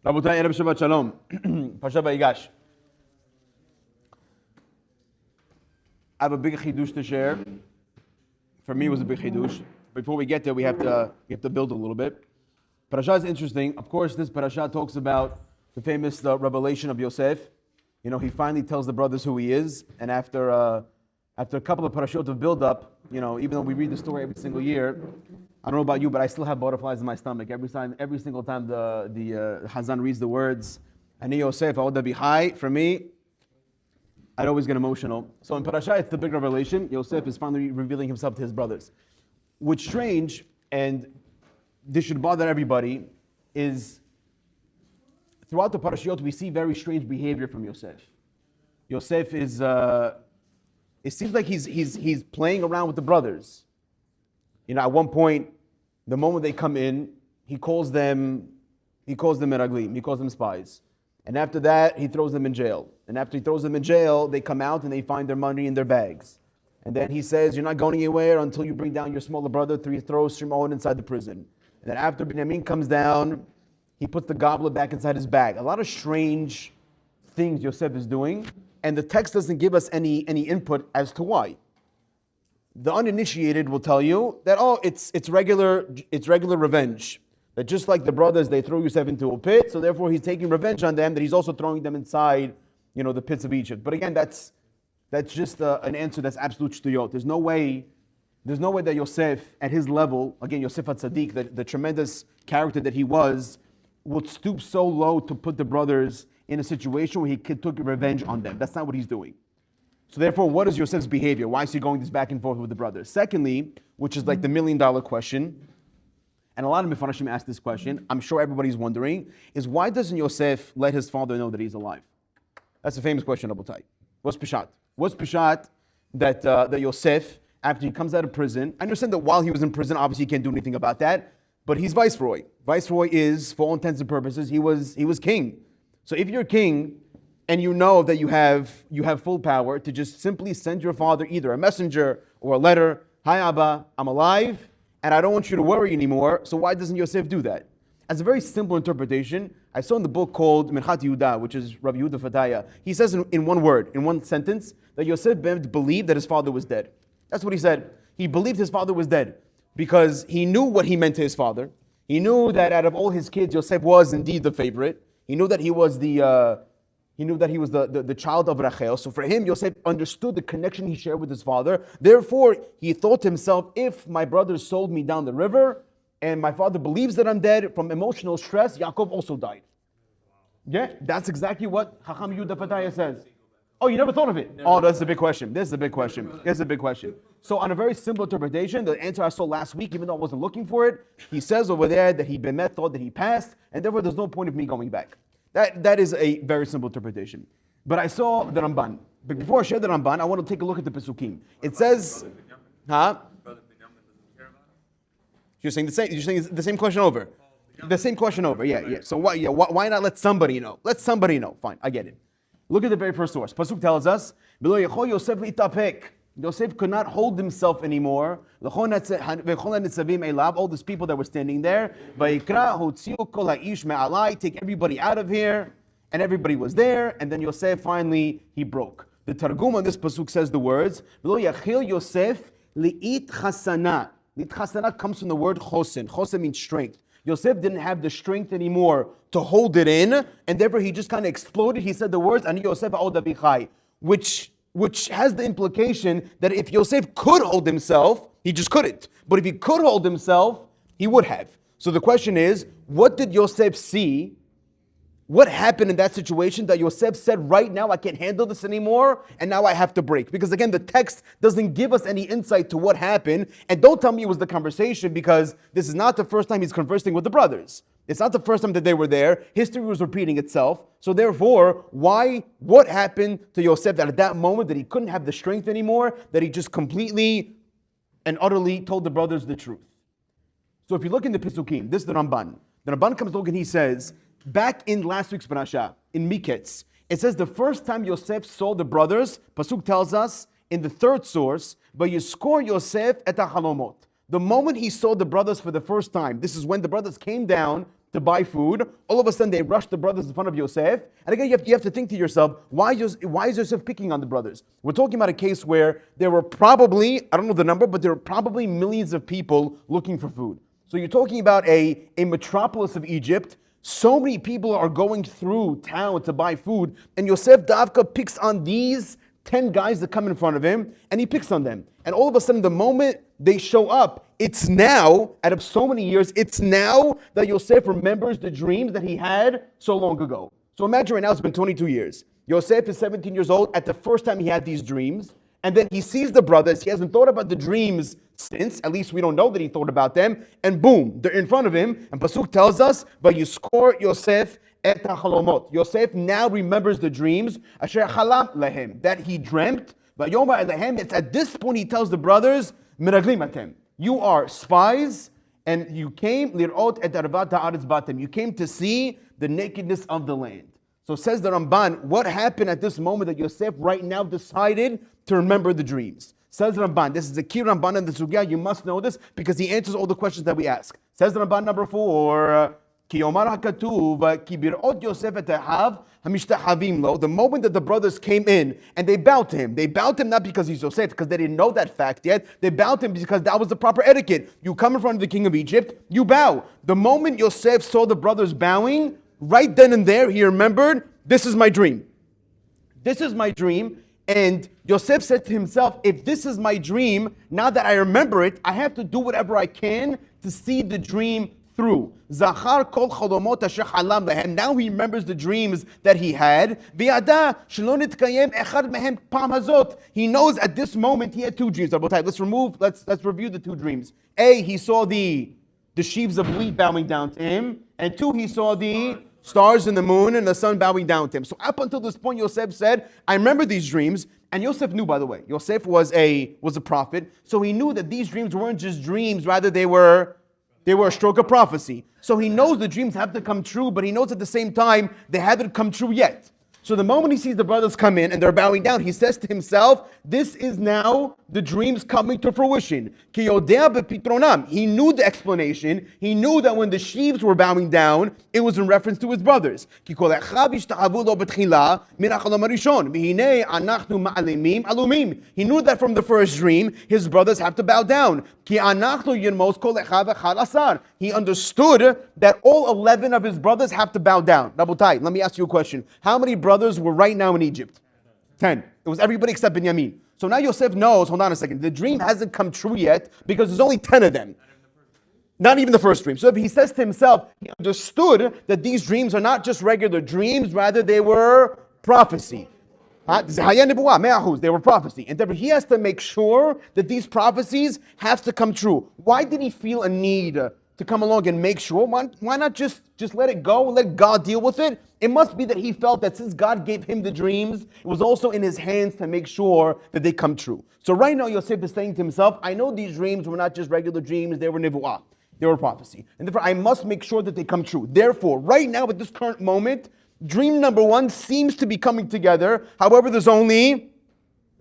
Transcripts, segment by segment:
Rabotai, Erev Shabbat Shalom. Pasha Vayigash. I have a big chidush to share. For me, it was a big chidush. Before we get there, we have to build a little bit. Parasha is interesting. Of course, this parasha talks about the famous revelation of Yosef. You know, he finally tells the brothers who he is, and after a couple of parashot of build-up, you know, even though we read the story every single year, I don't know about you, but I still have butterflies in my stomach every single time the Hazan reads the words. Ani Yosef, Aoda Bihai. For me, I'd always get emotional. So in parasha, it's the big revelation. Yosef is finally revealing himself to his brothers. What's strange, and this should bother everybody, is throughout the parashiyot we see very strange behavior from Yosef. Yosef is, it seems like he's playing around with the brothers. You know, at one point, the moment they come in, he calls them meraglim, he calls them spies. And after that, he throws them in jail. And after he throws them in jail, they come out and they find their money in their bags. And then he says, you're not going anywhere until you bring down your smaller brother, throws Shimon inside the prison. And then after Benjamin comes down, he puts the goblet back inside his bag. A lot of strange things Yosef is doing, and the text doesn't give us any input as to why. The uninitiated will tell you that, it's regular revenge. That just like the brothers, they throw Yosef into a pit, so therefore he's taking revenge on them, that he's also throwing them inside, the pits of Egypt. But again, that's just an answer that's absolute shtuyot. There's no way that Yosef, at his level, again, Yosef HaTzadik, the tremendous character that he was, would stoop so low to put the brothers in a situation where he took revenge on them. That's not what he's doing. So therefore, what is Yosef's behavior? Why is he going this back and forth with the brothers? Secondly, which is like the $1 million question, and a lot of Mefarshim ask this question, I'm sure everybody's wondering, is why doesn't Yosef let his father know that he's alive? That's a famous question, Rabotai. What's Peshat? What's Peshat that Yosef, after he comes out of prison, I understand that while he was in prison, obviously he can't do anything about that, but he's viceroy. Viceroy is, for all intents and purposes, he was king. So if you're king, and you know that you have full power to just simply send your father either a messenger or a letter, hi Abba, I'm alive, and I don't want you to worry anymore, so why doesn't Yosef do that? As a very simple interpretation, I saw in the book called Minchat Yehuda, which is Rabbi Yehuda Fataya, he says in one word, in one sentence, that Yosef believed that his father was dead. That's what he said. He believed his father was dead because he knew what he meant to his father. He knew that out of all his kids, Yosef was indeed the favorite. He knew that he was the child of Rachel. So for him, Yosef understood the connection he shared with his father. Therefore, he thought to himself, if my brothers sold me down the river, and my father believes that I'm dead, from emotional stress, Yaakov also died. Yeah, that's exactly what Chacham Yehuda Fataya says. Oh, you never thought of it? Oh, that's a big question. This is a big question. So on a very simple interpretation, the answer I saw last week, even though I wasn't looking for it, he says over there that he bemet thought that he passed, and therefore there's no point of me going back. That is a very simple interpretation. But I saw the Ramban. But before I share the Ramban, I want to take a look at the Pesukim. It says, You're saying the same question over. The same question over, yeah. So why not let somebody know? Let somebody know. Fine, I get it. Look at the very first source. Pasuk tells us, Yosef could not hold himself anymore. All these people that were standing there, take everybody out of here, and everybody was there, and then Yosef finally, he broke. The Targum on this pasuk says the words, Yosef li'it chasana. Li'it chasana comes from the word chosen. Chosen means strength. Yosef didn't have the strength anymore to hold it in, and therefore he just kind of exploded. He said the words, Ani Yosef Aoda Bichai, which has the implication that if Yosef could hold himself, he just couldn't. But if he could hold himself, he would have. So the question is, what did Yosef see? What happened in that situation that Yosef said, right now I can't handle this anymore, and now I have to break? Because again, the text doesn't give us any insight to what happened, and don't tell me it was the conversation, because this is not the first time he's conversing with the brothers. It's not the first time that they were there. History was repeating itself. So therefore, what happened to Yosef that at that moment that he couldn't have the strength anymore, that he just completely and utterly told the brothers the truth? So if you look in the Pesukim, this is the Ramban. The Ramban comes along and he says, back in last week's parasha, in Miketz, it says the first time Yosef saw the brothers, Pasuk tells us in the third source, Vayizkor Yosef et hachalomot. The moment he saw the brothers for the first time, this is when the brothers came down to buy food. All of a sudden, they rush the brothers in front of Yosef. And again, you have to think to yourself, why is Yosef picking on the brothers? We're talking about a case where there were probably, I don't know the number, but there were probably millions of people looking for food. So you're talking about a metropolis of Egypt. So many people are going through town to buy food. And Yosef Davka picks on these 10 guys that come in front of him, and he picks on them. And all of a sudden, the moment they show up, it's now, out of so many years, it's now that Yosef remembers the dreams that he had so long ago. So imagine right now, it's been 22 years. Yosef is 17 years old at the first time he had these dreams. And then he sees the brothers. He hasn't thought about the dreams since. At least we don't know that he thought about them. And boom, they're in front of him. And Pasuk tells us, "Vayizkor Yosef et hachalomot." Yosef now remembers the dreams. Asher chalam lehem, that he dreamt. Vayomar lehem. It's at this point he tells the brothers, "Miraglim atem." You are spies, and you came lirot et arvat haaretz batem. You came to see the nakedness of the land. So says the Ramban, what happened at this moment that Yosef right now decided to remember the dreams? Says the Ramban, this is a key Ramban in the Sugya, you must know this because he answers all the questions that we ask. Says the Ramban number 4, Ki Omar HaKatuv, Ki bir'ot Yosef et ahav hamishtahavim lo. The moment that the brothers came in and they bowed to him not because he's Yosef, because they didn't know that fact yet. They bowed to him because that was the proper etiquette. You come in front of the king of Egypt, you bow. The moment Yosef saw the brothers bowing, right then and there, he remembered, this is my dream. This is my dream. And Yosef said to himself, if this is my dream, now that I remember it, I have to do whatever I can to see the dream through. Zachar kol cholomot asher halam lehem. Now he remembers the dreams that he had. V'yada shelo nitkayem echad mehem pam hazot. He knows at this moment he had two dreams. Let's review the two dreams. A, he saw the sheaves of wheat bowing down to him. And 2, he saw the stars and the moon and the sun bowing down to him. So up until this point, Yosef said, I remember these dreams. And Yosef knew, by the way, Yosef was a prophet. So he knew that these dreams weren't just dreams, rather they were a stroke of prophecy. So he knows the dreams have to come true, but he knows at the same time they haven't come true yet. So the moment he sees the brothers come in and they're bowing down, he says to himself, this is now the dreams coming to fruition. He knew the explanation. He knew that when the sheaves were bowing down, it was in reference to his brothers. He knew that from the first dream, his brothers have to bow down. He understood that all 11 of his brothers have to bow down. Rabotai, let me ask you a question. How many brothers were right now in Egypt? 10. It was everybody except Binyamin. So now Yosef knows, hold on a second, the dream hasn't come true yet because there's only 10 of them. Not even the first dream. So if he says to himself, he understood that these dreams are not just regular dreams, rather they were prophecy. They were prophecy. And therefore he has to make sure that these prophecies have to come true. Why did he feel a need to come along and make sure? Why not just let it go and let God deal with it? It must be that he felt that since God gave him the dreams, it was also in his hands to make sure that they come true. So right now Yosef is saying to himself, I know these dreams were not just regular dreams, they were nivu'ah. They were prophecy. And therefore I must make sure that they come true. Therefore, right now at this current moment, dream number 1 seems to be coming together. However, there's only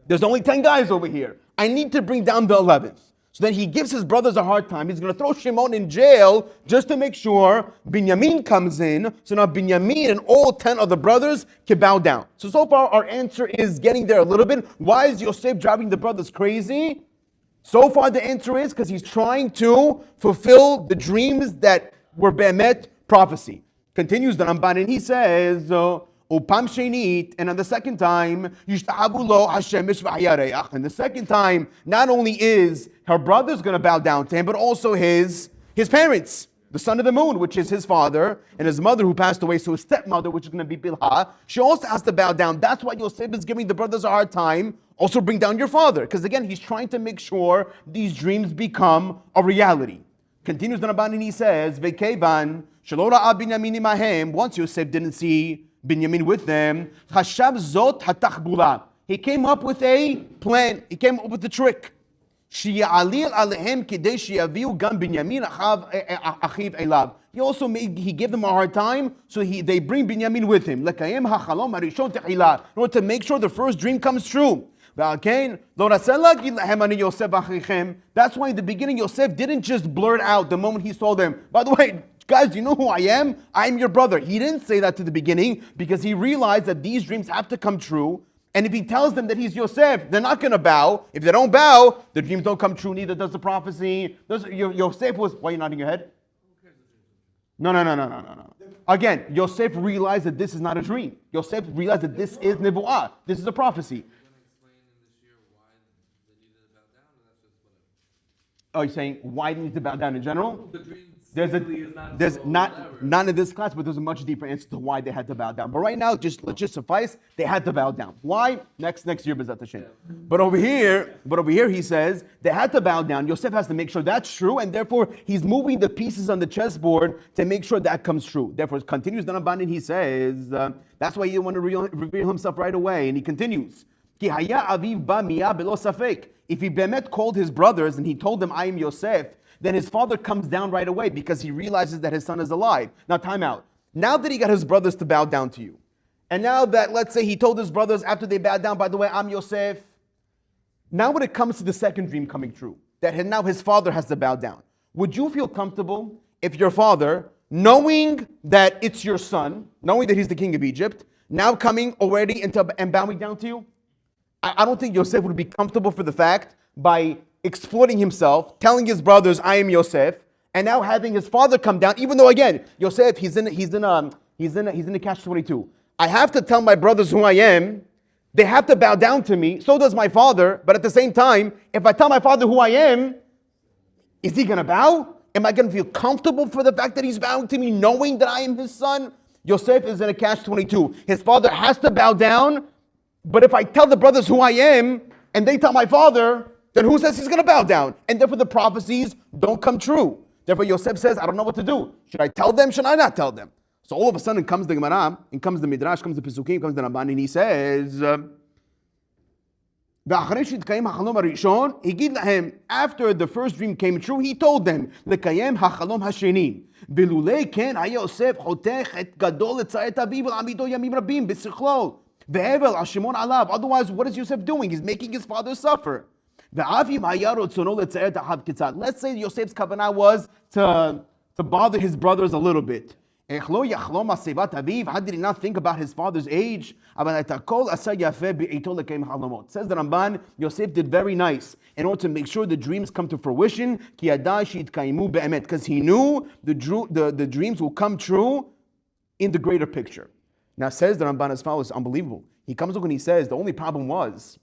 10 guys over here. I need to bring down the 11th. So then he gives his brothers a hard time. He's going to throw Shimon in jail just to make sure Binyamin comes in. So now Binyamin and all 10 of the brothers can bow down. So far our answer is getting there a little bit. Why is Yosef driving the brothers crazy? So far the answer is because he's trying to fulfill the dreams that were Be'emet prophecy. Continues the Ramban and he says, Upam shenit, and on the second time, yishtahavu lo hashemesh v'hayareach. And the second time, not only is her brothers going to bow down to him, but also his parents, the son of the moon, which is his father, and his mother who passed away, so his stepmother, which is going to be Bilhah, she also has to bow down. That's why Yosef is giving the brothers a hard time. Also bring down your father, because again, he's trying to make sure these dreams become a reality. Continues the Ramban and he says, Vekevan shelo ra'a Binyamin imahem. Once Yosef didn't see Binyamin with them, Hashav zot hatachbula. He came up with a plan. He came up with a trick. Sheya'alil alehem kidei sheyaviu gam Binyamin achiv elav. He gave them a hard time, so they bring Binyamin with him. Lekayem hachalom harishon techila, in order to make sure the first dream comes true. That's why in the beginning Yosef didn't just blurt out the moment he saw them. By the way, Guys, do you know who I am? I'm your brother. He didn't say that to the beginning because he realized that these dreams have to come true. And if he tells them that he's Yosef, they're not going to bow. If they don't bow, the dreams don't come true. Neither does the prophecy. Yosef was, why are you nodding your head? No. Again, Yosef realized that this is not a dream. Yosef realized that this is Nebu'ah. This is a prophecy. Oh, you're saying why do you need to bow down in general? There's not in this class, but there's a much deeper answer to why they had to bow down. But right now, let's just suffice, they had to bow down. Why? Next year, B'ezrat Hashem. But over here, he says they had to bow down. Yosef has to make sure that's true, and therefore he's moving the pieces on the chessboard to make sure that comes true. Therefore, it continues the Ramban and he says that's why he didn't want to reveal himself right away. And he continues. Ki haya aviv ba miyah belo safek. If he bemet called his brothers and he told them, I am Yosef, then his father comes down right away because he realizes that his son is alive. Now, time out. Now that he got his brothers to bow down to you, and now that, let's say, he told his brothers after they bowed down, by the way, I'm Yosef. Now when it comes to the second dream coming true, that now his father has to bow down, would you feel comfortable if your father, knowing that it's your son, knowing that he's the king of Egypt, now coming already and bowing down to you? I don't think Yosef would be comfortable for the fact by exploiting himself, telling his brothers, I am Yosef, and now having his father come down, even though again, Yosef, he's in the catch-22. I have to tell my brothers who I am, they have to bow down to me, so does my father, but at the same time, if I tell my father who I am, is he gonna bow? Am I gonna feel comfortable for the fact that he's bowing to me, knowing that I am his son? Yosef is in a catch-22. His father has to bow down, but if I tell the brothers who I am, and they tell my father, then who says he's going to bow down? And therefore the prophecies don't come true. Therefore Yosef says, I don't know what to do. Should I tell them? Should I not tell them? So all of a sudden comes the Gemara, and comes the Midrash, comes the Pesukim, comes the Ramban, and he says, after the first dream came true, he told them, לקיים החלום השני. ולולא כן היה יוסף חותך את גדול לצאת אביו ולעמידו ימים רבים בשכלו. Otherwise, what is Yosef doing? He's making his father suffer. Let's say Yosef's kavanah was to bother his brothers a little bit. How did he not think about his father's age? Says the Ramban, Yosef did very nice in order to make sure the dreams come to fruition, because he knew the dreams will come true in the greater picture. Now says the Ramban as follows, unbelievable. He comes up and he says, the only problem is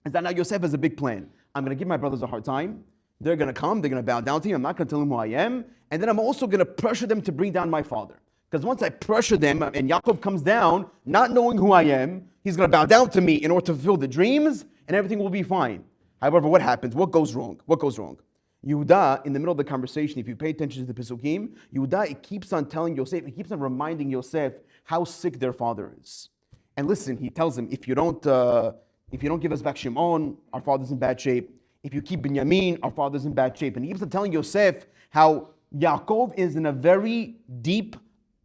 that now Yosef has a big plan. I'm going to give my brothers a hard time. They're going to come, they're going to bow down to me. I'm not going to tell them who I am. And then I'm also going to pressure them to bring down my father. Because once I pressure them and Yaakov comes down, not knowing who I am, he's going to bow down to me in order to fulfill the dreams and everything will be fine. However, what happens? What goes wrong? Yehuda, in the middle of the conversation, if you pay attention to the Pesukim, Yehuda, it keeps on telling Yosef, it keeps on reminding Yosef how sick their father is. And listen, he tells him, if you don't give us back Shimon, our father's in bad shape. If you keep Binyamin, our father's in bad shape. And he keeps on telling Yosef how Yaakov is in a very deep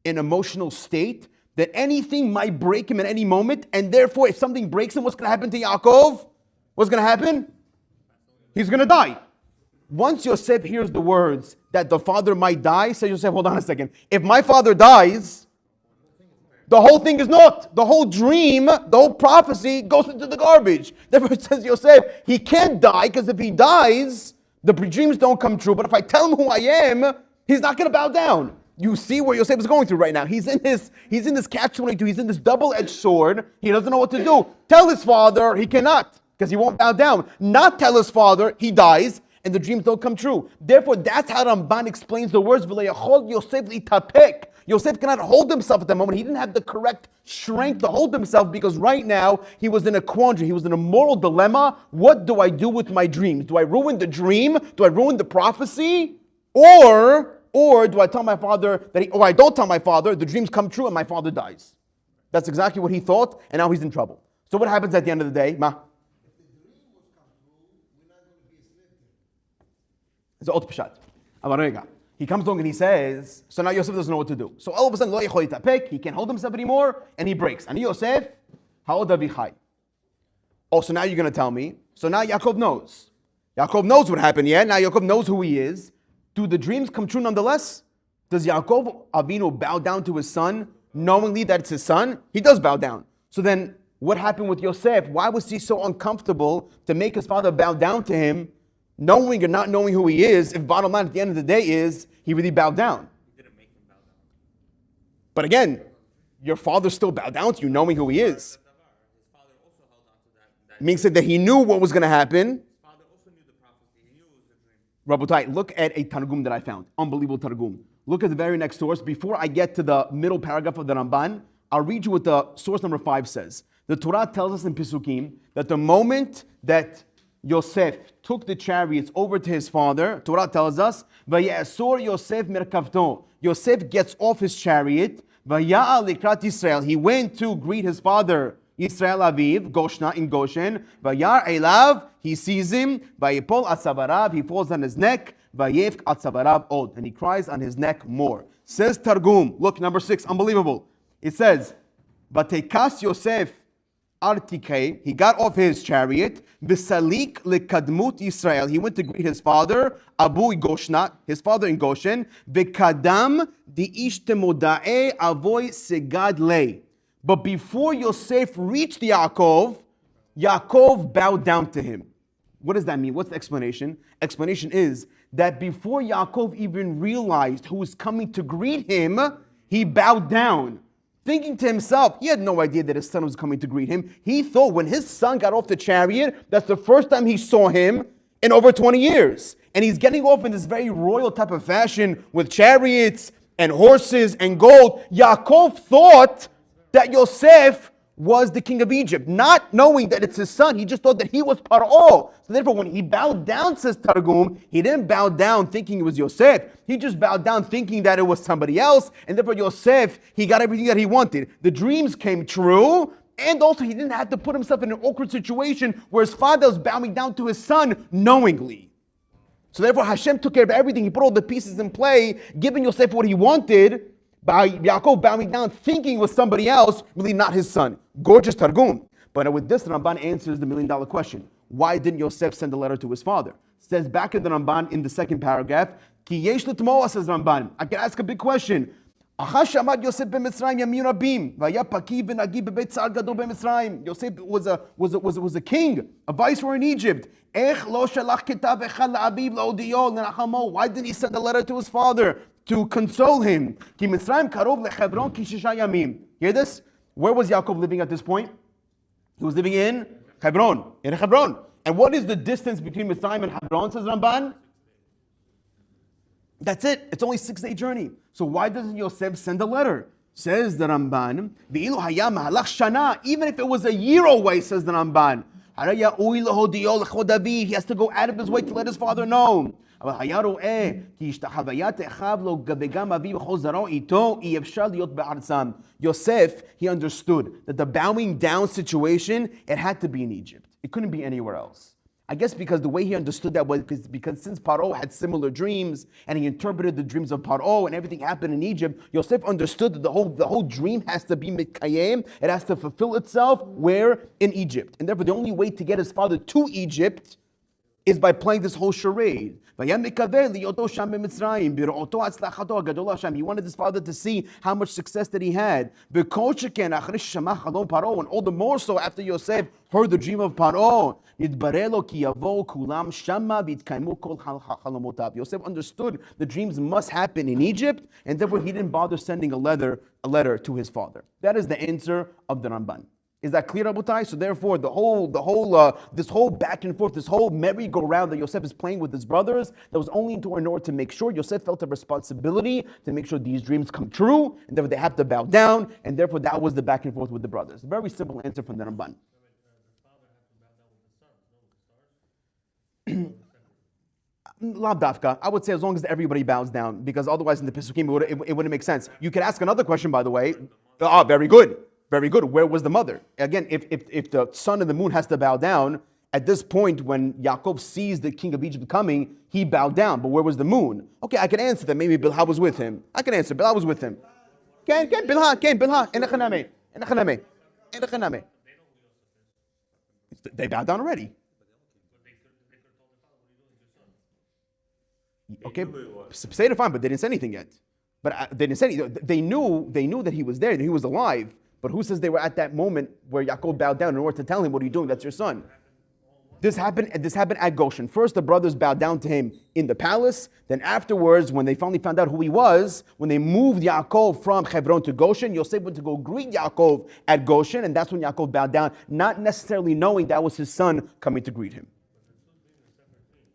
and emotional state, that anything might break him at any moment, and therefore if something breaks him, what's going to happen to Yaakov? What's going to happen? He's going to die. Once Yosef hears the words that the father might die, says Yosef, hold on a second. If my father dies, the whole thing is not. The whole dream, the whole prophecy goes into the garbage. Therefore it says Yosef, he can't die, because if he dies, the dreams don't come true. But if I tell him who I am, he's not going to bow down. You see where Yosef is going through right now. He's in this catch-22. He's in this double-edged sword. He doesn't know what to do. Tell his father, he cannot, because he won't bow down. Not tell his father, he dies, and the dreams don't come true. Therefore, that's how Ramban explains the words, V'layachol Yosef litapek. Yosef cannot hold himself at that moment. He didn't have the correct strength to hold himself, because right now he was in a quandary. He was in a moral dilemma. What do I do with my dreams? Do I ruin the dream? Do I ruin the prophecy? Or do I tell my father or I don't tell my father, the dreams come true and my father dies? That's exactly what he thought, and now he's in trouble. So what happens at the end of the day? It's Ot Pshat. He comes along and he says, so now Yosef doesn't know what to do. So all of a sudden, he can't hold himself anymore, and he breaks. And Yosef, ha'od avichai. Oh, so now you're going to tell me. So now Yaakov knows. Yaakov knows what happened, yeah? Now Yaakov knows who he is. Do the dreams come true nonetheless? Does Yaakov Avinu bow down to his son knowingly that it's his son? He does bow down. So then what happened with Yosef? Why was he so uncomfortable to make his father bow down to him, knowing or not knowing who he is, if bottom line at the end of the day is he really bowed down? He didn't make him bow down. But again, your father still bowed down to you knowing who he is. His father also held on to that. Means that he knew what was going to happen. His father also knew the prophecy. He knew it was a dream. Rabotai, look at a Targum that I found. Unbelievable Targum. Look at the very next source. Before I get to the middle paragraph of the Ramban, I'll read you what the source number 5 says. The Torah tells us in Pisukim that the moment that Yosef took the chariots over to his father, Torah tells us, Vayasor Yosef merkavto. Yosef gets off his chariot, Vaya'al likrat Israel. He went to greet his father, Israel Aviv, Goshna in Goshen. Vayar elav, he sees him. Vayipol atzavarav, he falls on his neck. Vayevk atzavarav od, and he cries on his neck more. Says Targum, look, number 6, unbelievable. It says, Vatekas Yosef Artike, he got off his chariot, Visalik lekadmut Israel. He went to greet his father, Abu Goshna, his father in Goshen, Vikadam di ishtemoda'e avoy segad lei. But before Yosef reached Yaakov, Yaakov bowed down to him. What does that mean? What's the explanation? Explanation is that before Yaakov even realized who was coming to greet him, he bowed down. Thinking to himself, he had no idea that his son was coming to greet him. He thought when his son got off the chariot, that's the first time he saw him in over 20 years. And he's getting off in this very royal type of fashion with chariots and horses and gold. Yaakov thought that Yosef was the king of Egypt, not knowing that it's his son. He just thought that he was Paro. So therefore, when he bowed down, says Targum, he didn't bow down thinking it was Yosef. He just bowed down thinking that it was somebody else. And therefore, Yosef, he got everything that he wanted. The dreams came true. And also, he didn't have to put himself in an awkward situation where his father was bowing down to his son knowingly. So therefore, Hashem took care of everything. He put all the pieces in play, giving Yosef what he wanted, by Yaakov bowing down, thinking it was somebody else, really not his son. Gorgeous Targum. But with this, Ramban answers the $1,000,000 question. Why didn't Yosef send a letter to his father? Says back in the Ramban in the second paragraph, Ki yesh l'tmoa, says Ramban. I can ask a big question. Yosef was a king, a viceroy in Egypt. Why didn't he send a letter to his father to console him? Hear this? Where was Yaakov living at this point? He was living in Hebron. And what is the distance between Mitzrayim and Hebron, says Ramban? That's it. It's only a 6-day journey. So why doesn't Yosef send a letter? Says the Ramban, even if it was a year away, says the Ramban, he has to go out of his way to let his father know. Yosef, he understood that the bowing down situation, it had to be in Egypt. It couldn't be anywhere else. I guess because the way he understood that was because since Paro had similar dreams and he interpreted the dreams of Paro and everything happened in Egypt, Yosef understood that the whole dream has to be mitkayem. It has to fulfill itself where? In Egypt. And therefore the only way to get his father to Egypt is by playing this whole charade. He wanted his father to see how much success that he had. And all the more so after Yosef heard the dream of Paro. Yosef understood the dreams must happen in Egypt, and therefore he didn't bother sending a letter to his father. That is the answer of the Ramban. Is that clear, Rabotai? So therefore, this whole back and forth, this whole merry-go-round that Yosef is playing with his brothers, that was only in order to make sure Yosef felt a responsibility to make sure these dreams come true, and therefore they have to bow down, and therefore that was the back and forth with the brothers. Very simple answer from the Ramban. Lav dafka. I would say as long as everybody bows down, because otherwise in the Pesukim it wouldn't make sense. You could ask another question, by the way. Very good. Very good. Where was the mother? Again, if the sun and the moon has to bow down, at this point when Yaakov sees the king of Egypt coming, he bowed down. But where was the moon? Okay, I can answer that. Maybe Bilhah was with him. I can answer. Bilhah was with him. Bilhah. They bowed down already. Okay, say it fine, but they didn't say anything yet. But they didn't say anything. They knew that he was there, that he was alive. But who says they were at that moment where Yaakov bowed down in order to tell him, what are you doing? That's your son. This happened at Goshen. First, the brothers bowed down to him in the palace. Then afterwards, when they finally found out who he was, when they moved Yaakov from Hebron to Goshen, Yosef went to go greet Yaakov at Goshen, and that's when Yaakov bowed down, not necessarily knowing that was his son coming to greet him.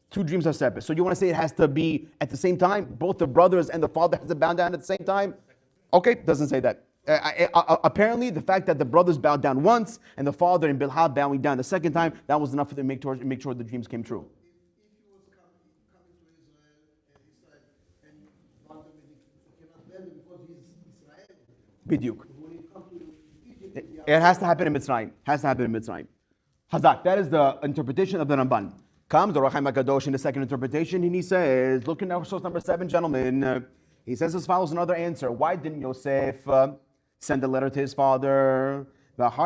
Two dreams are separate. So you want to say it has to be at the same time? Both the brothers and the father has to bow down at the same time? Okay, doesn't say that. Apparently, the fact that the brothers bowed down once and the father and Bilhah bowing down the second time, that was enough for them to make sure the dreams came true. If he was coming to Israel and want them, he cannot bear them because he's Israel. Bidyuk. When he comes to Egypt, It has to happen in Mitzrayim. Hazak. That is the interpretation of the Ramban. Comes the Rachaim HaKadosh in the second interpretation, and he says, look at source number 7, gentlemen. He says as follows, another answer. Why didn't Yosef send a letter to his father? Says Rachaim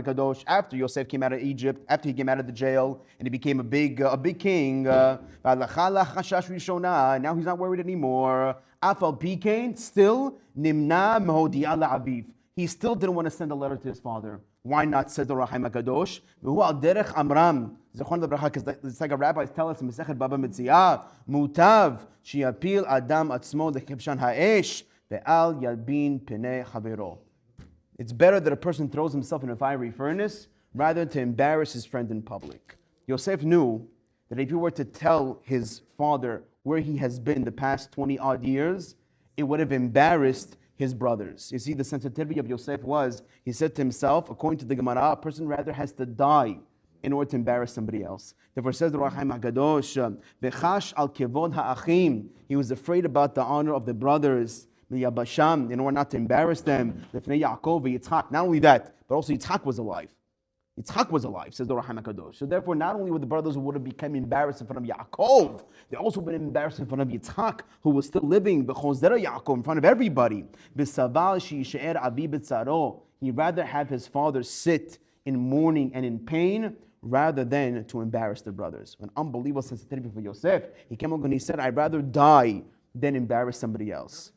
HaKadosh, after Yosef came out of Egypt, after he came out of the jail, and he became a big king, now he's not worried anymore. Still, he still didn't want to send a letter to his father. Why not, says the Rachaim HaKadosh? It's like a rabbi tell us in Masechet Baba Metzia, Mutav shiapil adam atzmo lekevshan ha'esh ve'al yalbin penei chavero. It's better that a person throws himself in a fiery furnace rather than to embarrass his friend in public. Yosef knew that if he were to tell his father where he has been the past 20 odd years, it would have embarrassed his brothers. You see, the sensitivity of Yosef was, he said to himself, according to the Gemara, a person rather has to die in order to embarrass somebody else. Therefore says the Rachaim HaKadosh, V'chash al kevod ha'achim. He was afraid about the honor of the brothers, Basham, in order not to embarrass them. Lefnei Yaakov v'Yitzchak. Not only that, but also Yitzchak was alive. Yitzchak was alive, says the Rachaim HaKadosh. So therefore, not only were the brothers who would have become embarrassed in front of Yaakov, they also would have been embarrassed in front of Yitzchak, who was still living, B'chozera Yaakov, in front of everybody. B'saval she'yishe'er abi b'tzaro. He'd rather have his father sit in mourning and in pain, rather than to embarrass the brothers. An unbelievable sensitivity for Yosef. He came up and he said, I'd rather die than embarrass somebody else.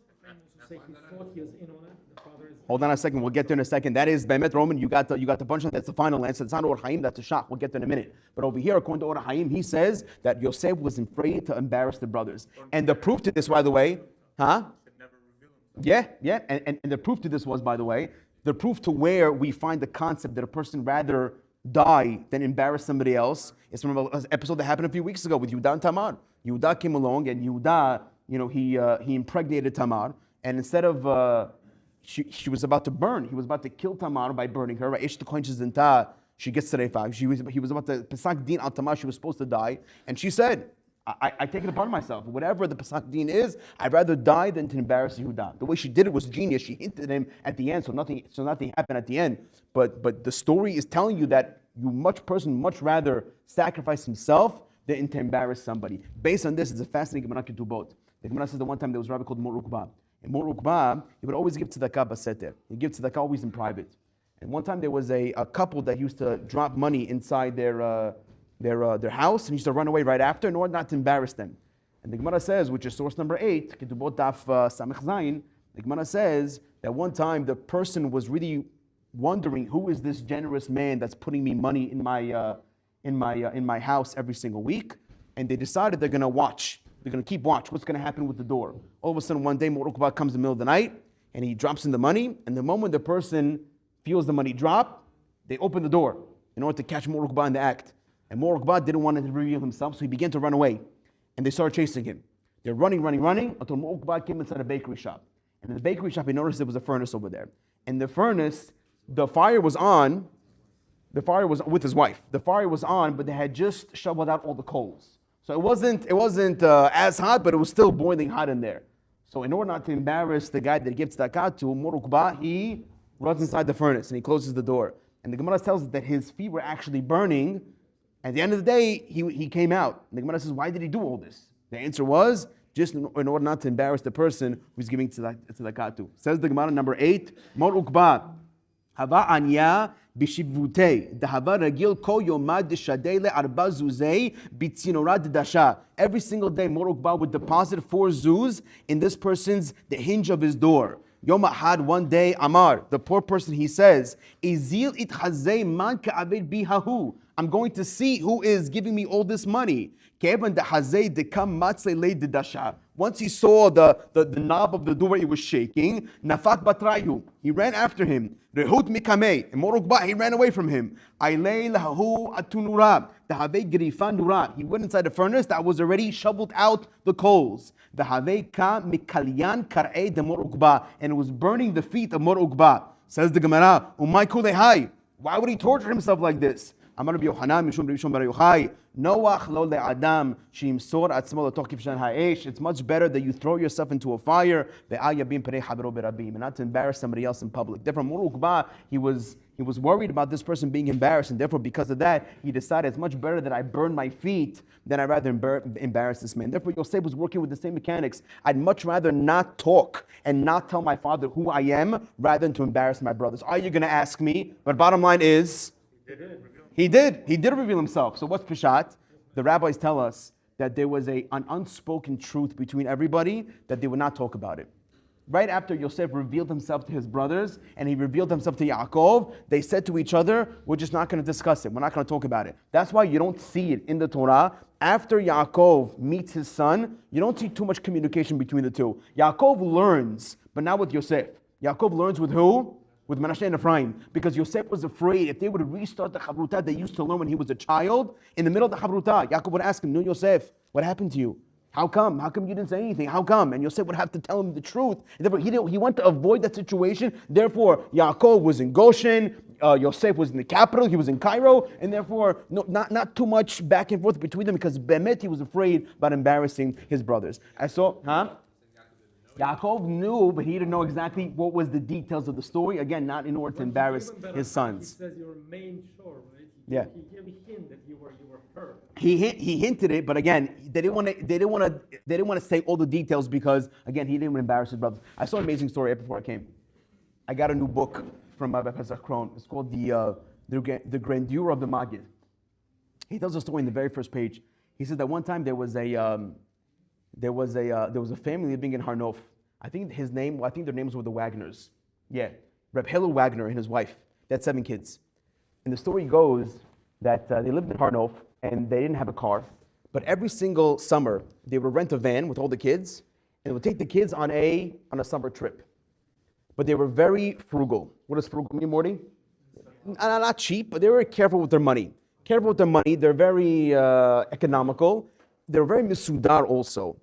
Hold on a second, we'll get there in a second. That is Bemet Roman, you got the punchline, that's the final answer. It's not Or Chaim, that's a shock. We'll get there in a minute. But over here, according to Or Chaim, he says that Yosef was afraid to embarrass the brothers. And the proof to this, by the way, Yeah, and the proof to this was, by the way, the proof to where we find the concept that a person rather die than embarrass somebody else is from an episode that happened a few weeks ago with Yehuda and Tamar. Yehuda came along and Yehuda, he impregnated Tamar, and instead of she was about to burn, he was about to kill Tamar by burning her. Right? She gets to he was about to Pesak Din al Tamar. She was supposed to die, and she said, I take it upon myself. Whatever the Pesak Din is, I'd rather die than to embarrass Yehuda. The way she did it was genius. She hinted him at the end, so nothing happened at the end. But the story is telling you that much rather sacrifice himself than to embarrass somebody. Based on this, it's a fascinating Gemara can do both. The Gemara says that one time there was a rabbi called Mor Ukba. And Mor Ukba, he would always give tzedakah baseter. He gives tzedakah always in private. And one time there was a couple that used to drop money inside their house, and he used to run away right after in order not to embarrass them. And the Gemara says, which is source number 8, Ketubot Daf Samech Zayin, the Gemara says that one time the person was really wondering, who is this generous man that's putting me money in my house every single week? And they decided they're going to watch. They're going to keep watch. What's going to happen with the door? All of a sudden, one day, Mor Ukba comes in the middle of the night, and he drops in the money. And the moment the person feels the money drop, they open the door in order to catch Mor Ukba in the act. And Mor Ukba didn't want to reveal himself, so he began to run away. And they started chasing him. They're running, until Mor Ukba came inside a bakery shop. And in the bakery shop, he noticed there was a furnace over there. And the furnace, the fire was on. The fire was with his wife. The fire was on, but they had just shoveled out all the coals. So it wasn't as hot, but it was still boiling hot in there. So in order not to embarrass the guy that gives tzedakah to, Mor Ukba, he runs inside the furnace and he closes the door. And the Gemara tells us that his feet were actually burning. At the end of the day, he came out. And the Gemara says, why did he do all this? The answer was, just in order not to embarrass the person who's giving tzedakah to. Says the Gemara number 8, Mor Ukba, Hava anya bishivute. Dahava ragil ko yomad deshadei le'arba zuzei bitzinorat dasha. Every single day, Morukba would deposit 4 zuz in this person's, the hinge of his door. Yom Ahad, one day, Amar, the poor person, he says, Izil it chazei man ka'aved bihahu. I'm going to see who is giving me all this money. Once he saw the knob of the door, it was shaking. Nafak batrayu. He ran after him. Rehut mikame. And Morukba, he ran away from him. Ailei lahu atunura. Dahave grifan nura. He went inside the furnace that was already shoveled out the coals. Dahave ka mikalyan kar'e de Morukba. And it was burning the feet of Morukba. Says the Gemara, Umay kulehai. Why would he torture himself like this? Amar Rabbi Yochanan, Mishum Rabbi Shimon Bar Yochai, Noach lo le'adam she'imsor atzmo l'tokif shan ha'esh. It's much better that you throw yourself into a fire, ve'al yabim perei havero berabim, and not to embarrass somebody else in public. Therefore, Morukba, he was worried about this person being embarrassed, and therefore, because of that, he decided it's much better that I burn my feet than I'd rather embarrass this man. Therefore, Yosef was working with the same mechanics. I'd much rather not talk and not tell my father who I am rather than to embarrass my brothers. Are you going to ask me? But bottom line is, He did reveal himself. So what's Peshat? The rabbis tell us that there was an unspoken truth between everybody that they would not talk about it. Right after Yosef revealed himself to his brothers and he revealed himself to Yaakov, they said to each other, we're just not going to discuss it. We're not going to talk about it. That's why you don't see it in the Torah. After Yaakov meets his son, you don't see too much communication between the two. Yaakov learns, but not with Yosef. Yaakov learns with who? With Menashe and Ephraim, because Yosef was afraid if they would restart the Chavruta they used to learn when he was a child, in the middle of the Chavruta, Yaakov would ask him, no, Yosef, what happened to you? How come? How come you didn't say anything? How come? And Yosef would have to tell him the truth. And therefore, he wanted to avoid that situation. Therefore, Yaakov was in Goshen, Yosef was in the capital, he was in Cairo, and therefore, not too much back and forth between them, because Bemet, he was afraid about embarrassing his brothers. Yaakov knew, but he didn't know exactly what was the details of the story. Again, not in order to embarrass his sons. He says your main shore, right? Yeah. He gave a hint that you were her. He hinted it, but again, they didn't want to say all the details because again, he didn't want to embarrass his brothers. I saw an amazing story right before I came. I got a new book from Rabbi Pesach Kron. It's called the Grandeur of the Maggid. He tells a story in the very first page. He said that one time there was a family living in Harnof. I think their names were the Wagners. Yeah, Reb Hillel Wagner and his wife. They had 7 kids. And the story goes that they lived in Harnof and they didn't have a car. But every single summer, they would rent a van with all the kids and would take the kids on a summer trip. But they were very frugal. What does frugal mean, Morty? Not cheap, but they were careful with their money. They're very economical. They're very misudar also.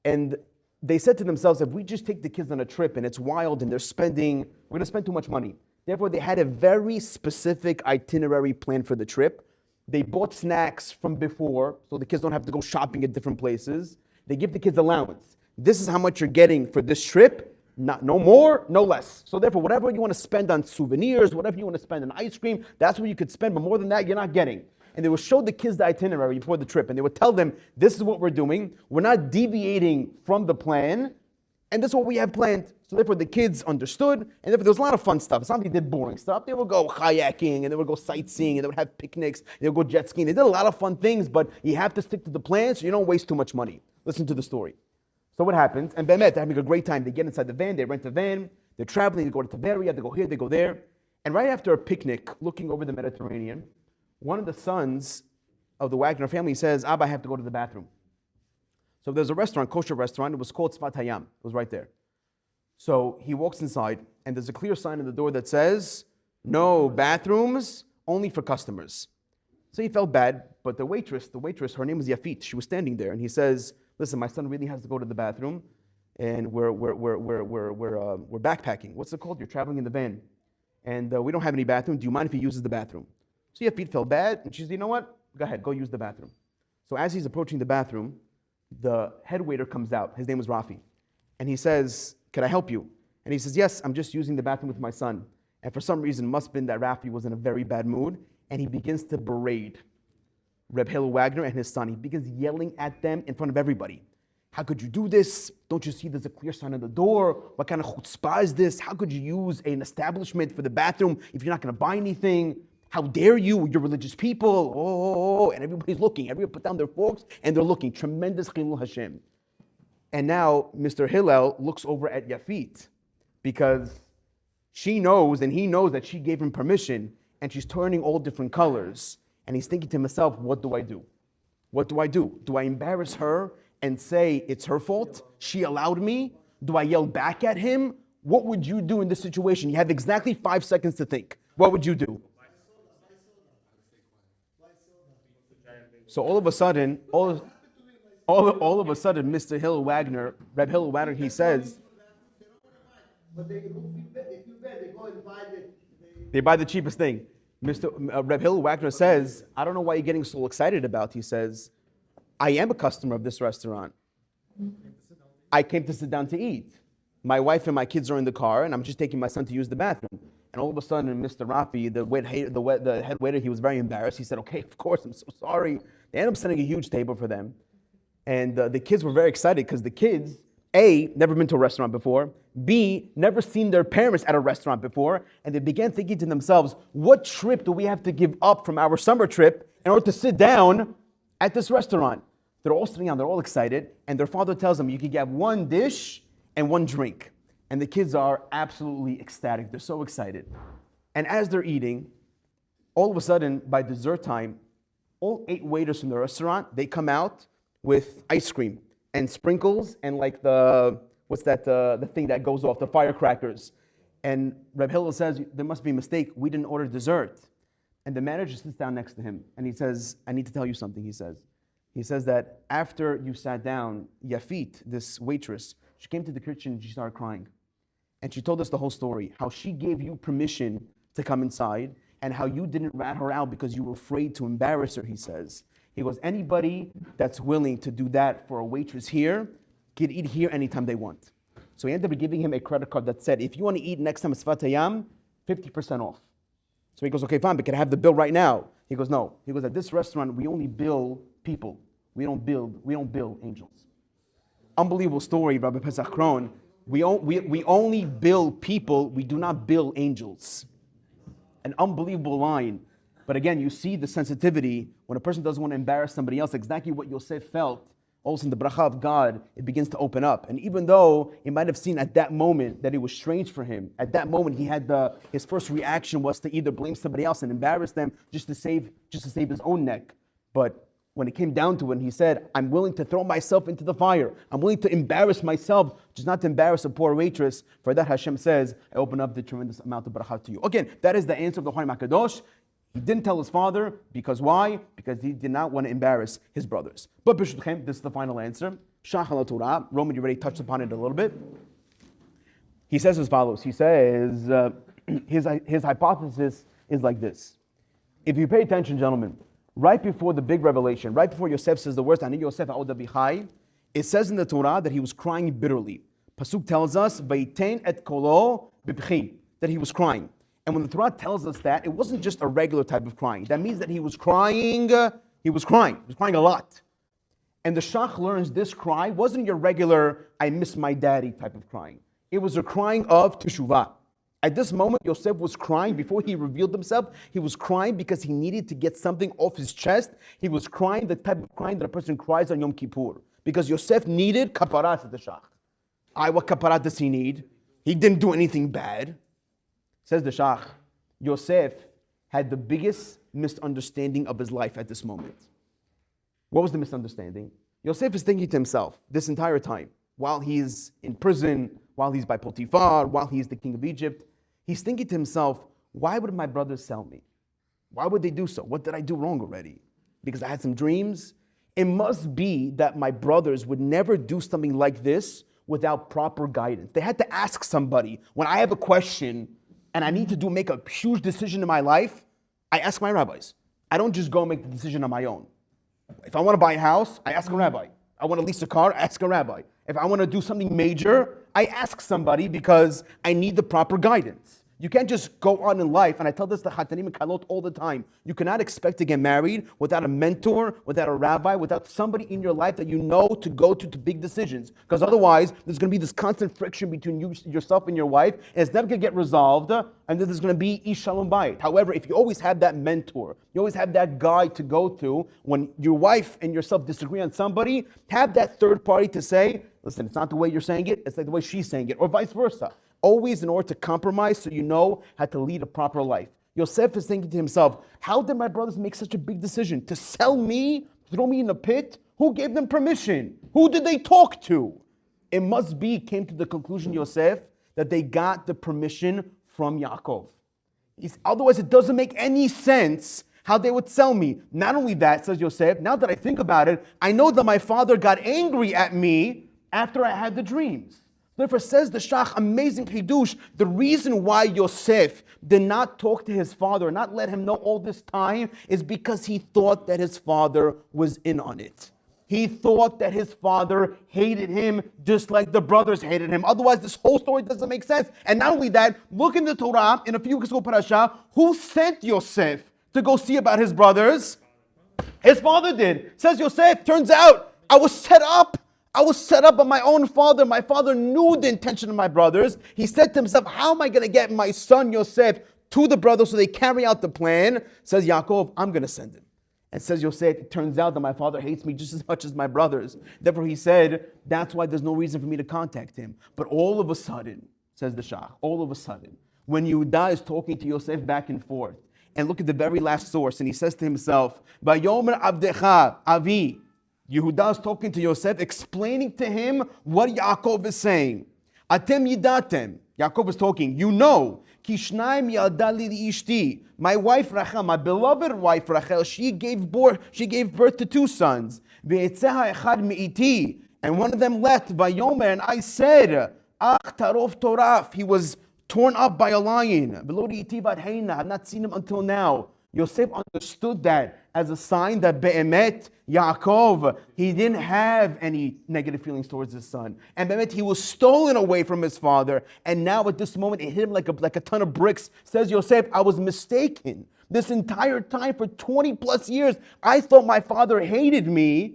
And they said to themselves, if we just take the kids on a trip and it's wild and we're going to spend too much money. Therefore, they had a very specific itinerary plan for the trip. They bought snacks from before, so the kids don't have to go shopping at different places. They give the kids allowance. This is how much you're getting for this trip. No more, no less. So therefore, whatever you want to spend on souvenirs, whatever you want to spend on ice cream, that's what you could spend. But more than that, you're not getting. And they would show the kids the itinerary before the trip. And they would tell them, this is what we're doing. We're not deviating from the plan. And this is what we have planned. So therefore, the kids understood. And therefore, there was a lot of fun stuff. It's not like they did boring stuff. They would go kayaking, and they would go sightseeing, and they would have picnics, and they would go jet skiing. They did a lot of fun things, but you have to stick to the plan so you don't waste too much money. Listen to the story. So what happens? And Bemet, they're having a great time. They get inside the van. They rent a van. They're traveling. They go to Tveria. They go here. They go there. And right after a picnic, looking over the Mediterranean, one of the sons of the Wagner family says, Abba, I have to go to the bathroom. So there's a restaurant, kosher restaurant. It was called Sfat Hayam. It was right there. So he walks inside, and there's a clear sign on the door that says, no bathrooms, only for customers. So he felt bad, but the waitress, her name was Yafit. She was standing there, and he says, listen, my son really has to go to the bathroom, and we're backpacking. What's it called? You're traveling in the van, and we don't have any bathroom. Do you mind if he uses the bathroom? So Yafit felt bad, and she said, you know what? Go ahead, go use the bathroom. So as he's approaching the bathroom, the head waiter comes out. His name was Rafi. And he says, can I help you? And he says, yes, I'm just using the bathroom with my son. And for some reason, must have been that Rafi was in a very bad mood. And he begins to berate Reb Hillel Wagner and his son. He begins yelling at them in front of everybody. How could you do this? Don't you see there's a clear sign on the door? What kind of chutzpah is this? How could you use an establishment for the bathroom if you're not going to buy anything? How dare you? You're religious people. Oh, and everybody's looking. Everybody put down their forks and they're looking. Tremendous chilul Hashem. And now Mr. Hillel looks over at Yafit because she knows and he knows that she gave him permission and she's turning all different colors. And he's thinking to himself, what do I do? What do I do? Do I embarrass her and say it's her fault? She allowed me? Do I yell back at him? What would you do in this situation? You have exactly 5 seconds to think. What would you do? So all of a sudden, all of a sudden, Mr. Hillel Wagner, Reb Hillel Wagner, he says, But they feel bad, they go and buy they buy the cheapest thing. Mr. Reb Hillel Wagner says, I don't know why you're getting so excited about. He says, I am a customer of this restaurant. I came to sit down to eat. My wife and my kids are in the car, and I'm just taking my son to use the bathroom. And all of a sudden, Mr. Rafi, the head waiter, he was very embarrassed. He said, okay, of course, I'm so sorry. They ended up setting a huge table for them. And the kids were very excited because the kids, A, never been to a restaurant before, B, never seen their parents at a restaurant before, and they began thinking to themselves, what trip do we have to give up from our summer trip in order to sit down at this restaurant? They're all sitting down, they're all excited, and their father tells them, you can get one dish and one drink. And the kids are absolutely ecstatic. They're so excited. And as they're eating, all of a sudden, by dessert time, all 8 waiters from the restaurant, they come out with ice cream and sprinkles and like the thing that goes off, the firecrackers. And Reb Hillel says, there must be a mistake. We didn't order dessert. And the manager sits down next to him and he says, I need to tell you something, he says. He says that after you sat down, Yafit, this waitress, she came to the kitchen and she started crying. And she told us the whole story, how she gave you permission to come inside and how you didn't rat her out because you were afraid to embarrass her, he says. He goes, anybody that's willing to do that for a waitress here can eat here anytime they want. So he ended up giving him a credit card that said, if you want to eat next time at Sfat Hayam, 50% off. So he goes, okay, fine, but can I have the bill right now? He goes, no. He goes, at this restaurant, we only bill people. We don't bill angels. Unbelievable story, Rabbi Pesach Kron. We only bill people, we do not bill angels. An unbelievable line. But again, you see the sensitivity when a person doesn't want to embarrass somebody else, exactly what Yosef felt. Also in the bracha of God, it begins to open up. And even though he might have seen at that moment that it was strange for him, at that moment he had his first reaction was to either blame somebody else and embarrass them just to save his own neck. But when it came down to it, he said, I'm willing to throw myself into the fire. I'm willing to embarrass myself, just not to embarrass a poor waitress. For that, Hashem says, I open up the tremendous amount of barakah to you. Again, that is the answer of the Chaim HaKadosh. He didn't tell his father, because why? Because he did not want to embarrass his brothers. But B'shutchem, this is the final answer. Shach al Torah. Roman, you already touched upon it a little bit. He says as follows. He says, his hypothesis is like this. If you pay attention, gentlemen, right before the big revelation, right before Yosef says the words, Ani Yosef ha'oda bichai, it says in the Torah that he was crying bitterly. Pasuk tells us, Vayitein et kolo b'bchi, that he was crying. And when the Torah tells us that, it wasn't just a regular type of crying. That means that he was crying a lot. And the Shach learns this cry wasn't your regular, I miss my daddy type of crying. It was a crying of teshuvah. At this moment, Yosef was crying before he revealed himself. He was crying because he needed to get something off his chest. He was crying the type of crying that a person cries on Yom Kippur. Because Yosef needed kaparat at the Shach. What kaparat does he need? He didn't do anything bad. Says the Shach, Yosef had the biggest misunderstanding of his life at this moment. What was the misunderstanding? Yosef is thinking to himself this entire time, while he's in prison, while he's by Potiphar, while he's the king of Egypt, he's thinking to himself, why would my brothers sell me? Why would they do so? What did I do wrong already? Because I had some dreams? It must be that my brothers would never do something like this without proper guidance. They had to ask somebody. When I have a question and I need to make a huge decision in my life, I ask my rabbis. I don't just go make the decision on my own. If I want to buy a house, I ask a rabbi. I want to lease a car, I ask a rabbi. If I want to do something major, I ask somebody because I need the proper guidance. You can't just go on in life, and I tell this to Chatanim and Kalot all the time. You cannot expect to get married without a mentor, without a rabbi, without somebody in your life that you know to go to big decisions. Because otherwise, there's going to be this constant friction between yourself and your wife, and it's never going to get resolved, and then there's going to be ish shalom bayit. However, if you always have that mentor, you always have that guy to go to, when your wife and yourself disagree on somebody, have that third party to say, listen, it's not the way you're saying it, it's like the way she's saying it, or vice versa. Always in order to compromise so you know how to lead a proper life. Yosef is thinking to himself, how did my brothers make such a big decision? To sell me, throw me in a pit? Who gave them permission? Who did they talk to? It must be, came to the conclusion, Yosef, that they got the permission from Yaakov. Otherwise, it doesn't make any sense how they would sell me. Not only that, says Yosef, now that I think about it, I know that my father got angry at me after I had the dreams. Therefore, says the Shach, amazing Hidush, the reason why Yosef did not talk to his father, not let him know all this time, is because he thought that his father was in on it. He thought that his father hated him just like the brothers hated him. Otherwise, this whole story doesn't make sense. And not only that, look in the Torah, in a few weeks ago, parasha, who sent Yosef to go see about his brothers? His father did. Says Yosef, turns out, I was set up by my own father. My father knew the intention of my brothers. He said to himself, how am I going to get my son Yosef to the brothers so they carry out the plan? Says Yaakov, I'm going to send him. And says Yosef, it turns out that my father hates me just as much as my brothers. Therefore he said, that's why there's no reason for me to contact him. But all of a sudden, says the Shach, all of a sudden, when Yehuda is talking to Yosef back and forth, and look at the very last source, and he says to himself, Vayomer Abdecha, Avi, Yehuda is talking to Yosef, explaining to him what Yaakov is saying. Atem yidatem. Yaakov is talking. You know, Kishnaim yadali ishti. My wife Rachel, my beloved wife Rachel, she gave birth to two sons. Ve'etzeha echad me'iti. And one of them left. Vayomer, and I said, Ach tarof toraf. He was torn up by a lion. Velodi iti vad heina. I've not seen him until now. Yosef understood that as a sign that Be'emet, Yaakov, he didn't have any negative feelings towards his son. And Be'emet, he was stolen away from his father. And now at this moment, it hit him like a ton of bricks. Says Yosef, I was mistaken. This entire time for 20 plus years, I thought my father hated me.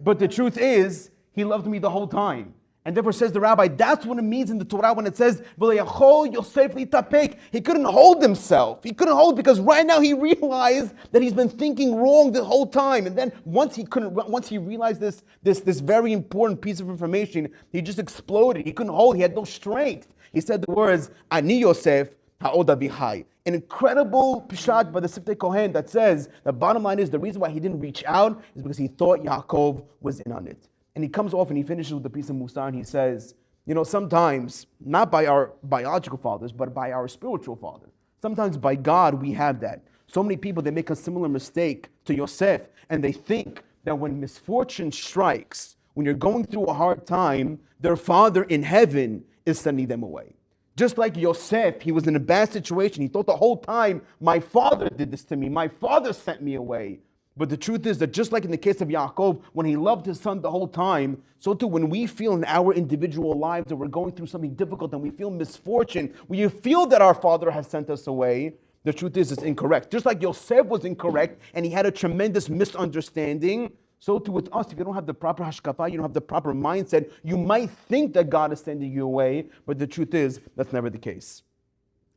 But the truth is, he loved me the whole time. And therefore says the rabbi, that's what it means in the Torah when it says, Yosef litapek. He couldn't hold himself. He couldn't hold because right now he realized that he's been thinking wrong the whole time. And then once he realized this very important piece of information, he just exploded. He couldn't hold, he had no strength. He said the words, Ani Yosef ha'od avihai. An incredible pshat by the Siftei Kohen that says, the bottom line is the reason why he didn't reach out is because he thought Yaakov was in on it. And he comes off and he finishes with a piece of Musar and he says, sometimes, not by our biological fathers, but by our spiritual father. Sometimes by God we have that. So many people, they make a similar mistake to Yosef and they think that when misfortune strikes, when you're going through a hard time, their father in heaven is sending them away. Just like Yosef, he was in a bad situation. He thought the whole time, my father did this to me. My father sent me away. But the truth is that just like in the case of Yaakov, when he loved his son the whole time, so too when we feel in our individual lives that we're going through something difficult and we feel misfortune, when you feel that our father has sent us away, the truth is it's incorrect. Just like Yosef was incorrect and he had a tremendous misunderstanding, so too with us, if you don't have the proper hashkafa, you don't have the proper mindset, you might think that God is sending you away, but the truth is that's never the case.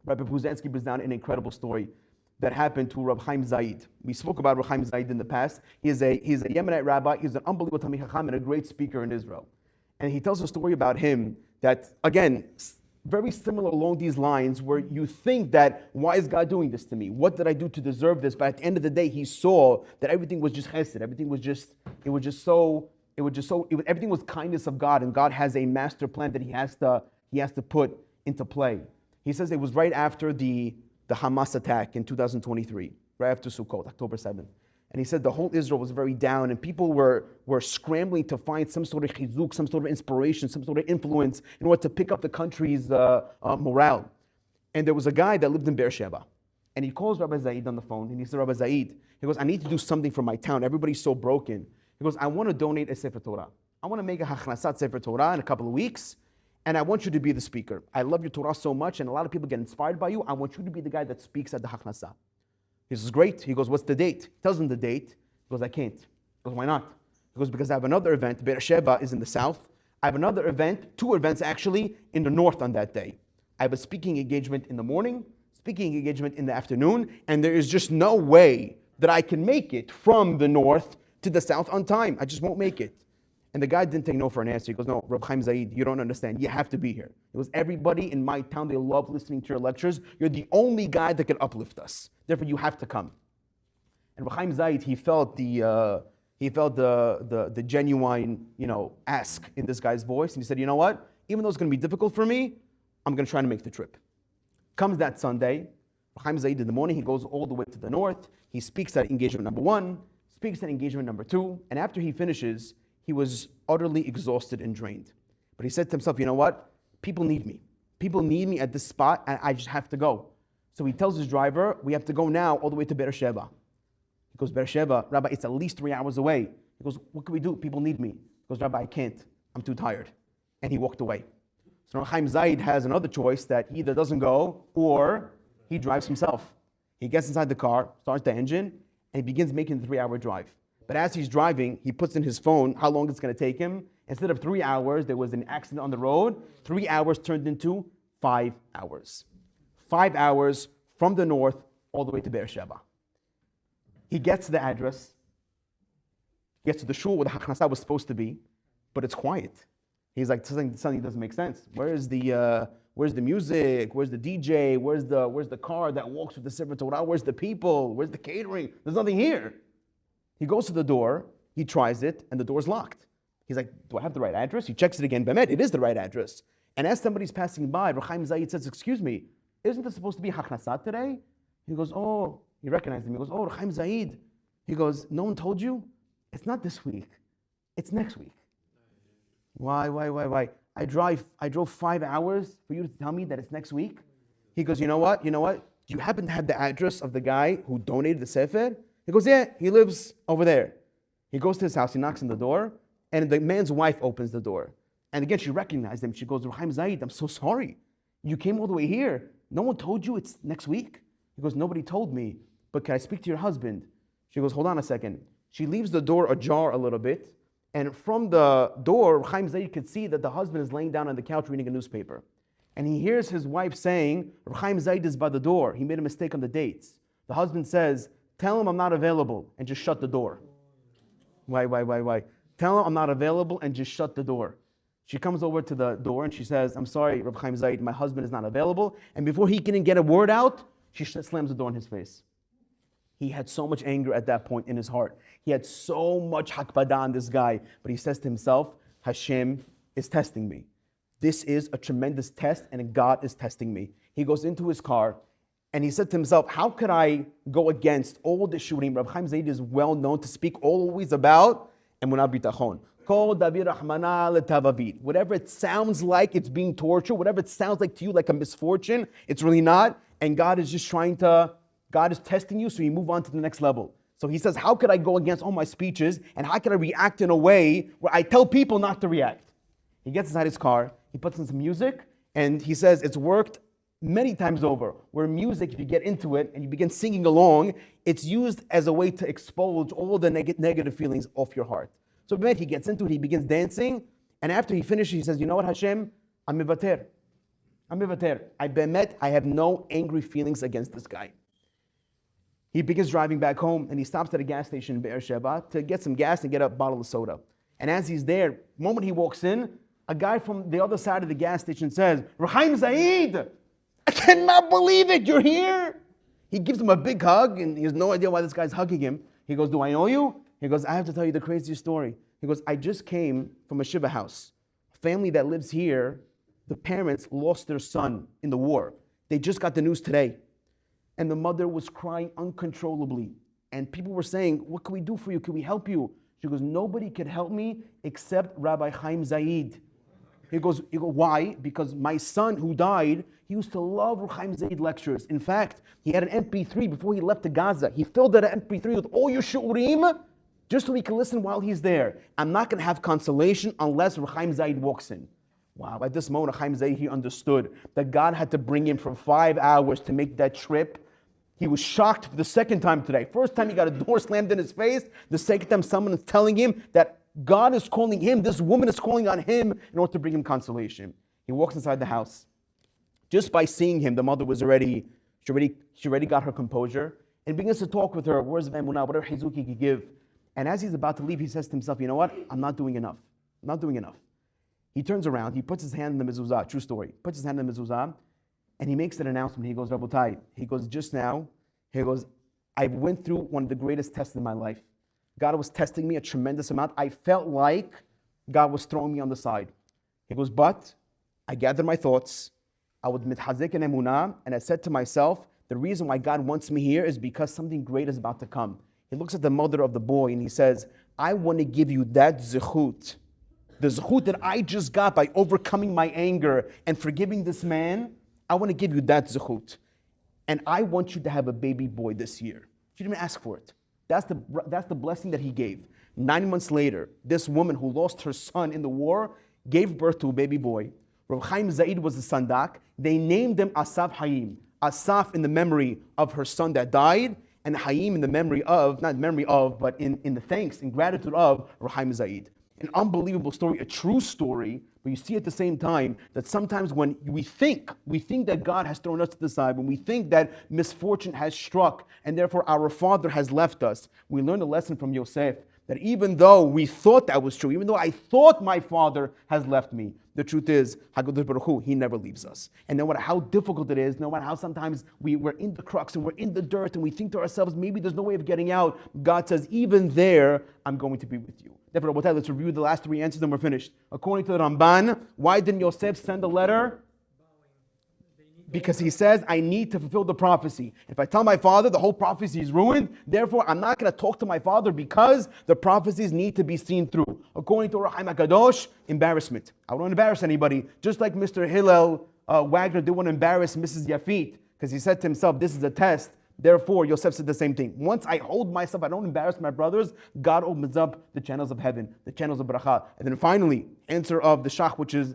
Rabbi Puzensky brings down an incredible story that happened to Rabbi Chaim Zaid. We spoke about Rabbi Chaim Zaid in the past. He's a Yemenite rabbi. He's an unbelievable Talmid Chacham and a great speaker in Israel. And he tells a story about him that, again, very similar along these lines where you think that, why is God doing this to me? What did I do to deserve this? But at the end of the day, he saw that everything was just chesed. Everything was kindness of God, and God has a master plan that he has to put into play. He says it was right after the Hamas attack in 2023, right after Sukkot, October 7th. And he said the whole Israel was very down and people were scrambling to find some sort of chizuk, some sort of inspiration, some sort of influence in order to pick up the country's morale. And there was a guy that lived in Beersheba. And he calls Rabbi Zaid on the phone and he said, Rabbi Zaid, he goes, I need to do something for my town. Everybody's so broken. He goes, I want to donate a Sefer Torah. I want to make a hachnasat Sefer Torah in a couple of weeks. and I want you to be the speaker. I love your Torah so much, and a lot of people get inspired by you. I want you to be the guy that speaks at the Haknasa. He says, great. He goes, what's the date? He tells him the date. He goes, I can't. He goes, why not? He goes, because I have another event. Beersheba is in the south. I have another event, 2 events actually, in the north on that day. I have a speaking engagement in the morning, speaking engagement in the afternoon, and there is just no way that I can make it from the north to the south on time. I just won't make it. And the guy didn't take no for an answer. He goes, no, Reb Chaim Zaid, you don't understand. You have to be here. It was everybody in my town, they love listening to your lectures. You're the only guy that can uplift us. Therefore, you have to come. And Reb Chaim Zaid, he felt the genuine, ask in this guy's voice. And he said, you know what? Even though it's going to be difficult for me, I'm going to try to make the trip. Comes that Sunday, Chaim Zaid in the morning, he goes all the way to the north. He speaks at engagement number 1, speaks at engagement number 2, and after he finishes, he was utterly exhausted and drained. But he said to himself, you know what? People need me. People need me at this spot, and I just have to go. So he tells his driver, we have to go now all the way to Beersheba. He goes, Beersheba, Rabbi, it's at least 3 hours away. He goes, what can we do? People need me. He goes, Rabbi, I can't. I'm too tired. And he walked away. So Chaim Zaid has another choice that he either doesn't go or he drives himself. He gets inside the car, starts the engine, and he begins making the 3-hour drive. But as he's driving, he puts in his phone how long it's going to take him. Instead of 3 hours, there was an accident on the road. 3 hours turned into 5 hours. 5 hours from the north all the way to Beersheba. He gets to the address, gets to the shul where the Haknasa was supposed to be, but it's quiet. He's like, something doesn't make sense. Where's the music? Where's the DJ? Where's the car that walks with the Sefer Torah? Where's the people? Where's the catering? There's nothing here. He goes to the door, he tries it, and the door's locked. He's like, do I have the right address? He checks it again. Bemet, it is the right address. And as somebody's passing by, Reb Chaim Zaid says, excuse me, isn't this supposed to be Haknasat today? He goes, oh, he recognized him. He goes, oh, Reb Chaim Zaid. He goes, no one told you? It's not this week. It's next week. Why? I drove 5 hours for you to tell me that it's next week? He goes, you know what? Do you happen to have the address of the guy who donated the Sefer? He goes, yeah, he lives over there. He goes to his house, he knocks on the door, and the man's wife opens the door. And again, she recognized him. She goes, Chaim Zaid, I'm so sorry. You came all the way here. No one told you it's next week? He goes, nobody told me, but can I speak to your husband? She goes, hold on a second. She leaves the door ajar a little bit, and from the door, Chaim Zaid could see that the husband is laying down on the couch reading a newspaper. And he hears his wife saying, Chaim Zaid is by the door. He made a mistake on the dates. The husband says, tell him I'm not available, and just shut the door. Why? Tell him I'm not available, and just shut the door. She comes over to the door, and she says, I'm sorry, Reb Chaim Zaid, my husband is not available. And before he can get a word out, she slams the door in his face. He had so much anger at that point in his heart. He had so much hakbada on this guy. But he says to himself, Hashem is testing me. This is a tremendous test, and God is testing me. He goes into his car, and he said to himself, how could I go against all the shurim? Rabbi Chaim Zaid is well known to speak always about emunah bitachon. Kol david rahmana letavavit. Whatever it sounds like it's being tortured, whatever it sounds like to you like a misfortune, it's really not. And God is testing you, so you move on to the next level. So he says, how could I go against all my speeches, and how could I react in a way where I tell people not to react? He gets inside his car, he puts in some music, and he says it's worked many times over, where music, if you get into it and you begin singing along, it's used as a way to expulse all the negative feelings off your heart. So he gets into it, he begins dancing, and after he finishes, he says, you know what, Hashem, I'm mivater. I have no angry feelings against this guy. He begins driving back home, and he stops at a gas station in Beersheba to get some gas and get a bottle of soda. And as he's there, the moment he walks in, a guy from the other side of the gas station says, Chaim Zaid, I cannot believe it, you're here. He gives him a big hug, and he has no idea why this guy's hugging him. He goes, do I know you? He goes, I have to tell you the craziest story. He goes, I just came from a Shiva house. A family that lives here, the parents lost their son in the war. They just got the news today. And the mother was crying uncontrollably. And people were saying, what can we do for you? Can we help you? She goes, nobody can help me except Rabbi Chaim Zaid. He goes, why? Because my son who died, he used to love Chaim Zaid lectures. In fact, he had an MP3 before he left to Gaza. He filled that MP3 with all your shu'urim just so he can listen while he's there. I'm not going to have consolation unless Chaim Zaid walks in. Wow, at this moment, Chaim Zaid, he understood that God had to bring him for 5 hours to make that trip. He was shocked for the second time today. First time he got a door slammed in his face. The second time someone is telling him that God is calling him, this woman is calling on him in order to bring him consolation. He walks inside the house. Just by seeing him, the mother was already got her composure and begins to talk with her, words of emunah, whatever hizuk he could give. And as he's about to leave, he says to himself, you know what? I'm not doing enough. I'm not doing enough. He turns around, he puts his hand in the mezuzah, true story, puts his hand in the mezuzah, and he makes an announcement. He goes, Rabotai, he goes, just now, he goes, I went through one of the greatest tests in my life. God was testing me a tremendous amount. I felt like God was throwing me on the side. He goes, but I gathered my thoughts. I was mithazik and emunah, and I said to myself, the reason why God wants me here is because something great is about to come. He looks at the mother of the boy and he says, I want to give you that zechut, the zechut that I just got by overcoming my anger and forgiving this man. I want to give you that zechut. And I want you to have a baby boy this year. She didn't even ask for it. That's the blessing that he gave. 9 months later, this woman who lost her son in the war gave birth to a baby boy. Rav Chaim Zaid was the sandak. They named him Asaf Hayim. Asaf in the memory of her son that died, and Hayim in the memory of, not memory of, but in the thanks and gratitude of Rav Chaim Zaid. An unbelievable story, a true story, but you see at the same time that sometimes when we think that God has thrown us to the side, when we think that misfortune has struck and therefore our Father has left us, we learn a lesson from Yosef that even though we thought that was true, even though I thought my Father has left me, the truth is, HaKadosh Baruch Hu, He never leaves us. And no matter how difficult it is, no matter how sometimes we're in the crux and we're in the dirt and we think to ourselves, maybe there's no way of getting out, God says, even there, I'm going to be with you. Therefore, let's review the last 3 answers and we're finished. According to the Ramban, why didn't Yosef send a letter? Because he says, I need to fulfill the prophecy. If I tell my father the whole prophecy is ruined, therefore I'm not going to talk to my father because the prophecies need to be seen through. According to Rahim HaKadosh, embarrassment. I don't want to embarrass anybody. Just like Mr. Hillel Wagner didn't want to embarrass Mrs. Yafit because he said to himself, this is a test. Therefore, Yosef said the same thing. Once I hold myself, I don't embarrass my brothers, God opens up the channels of heaven, the channels of bracha. And then finally, answer of the shach, which is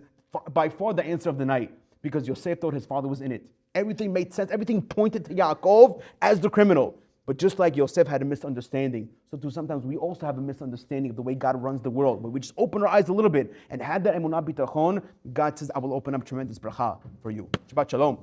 by far the answer of the night. Because Yosef thought his father was in it. Everything made sense. Everything pointed to Yaakov as the criminal. But just like Yosef had a misunderstanding, so too sometimes we also have a misunderstanding of the way God runs the world. But we just open our eyes a little bit and had that emunah bitachon, God says, I will open up tremendous bracha for you. Shabbat shalom.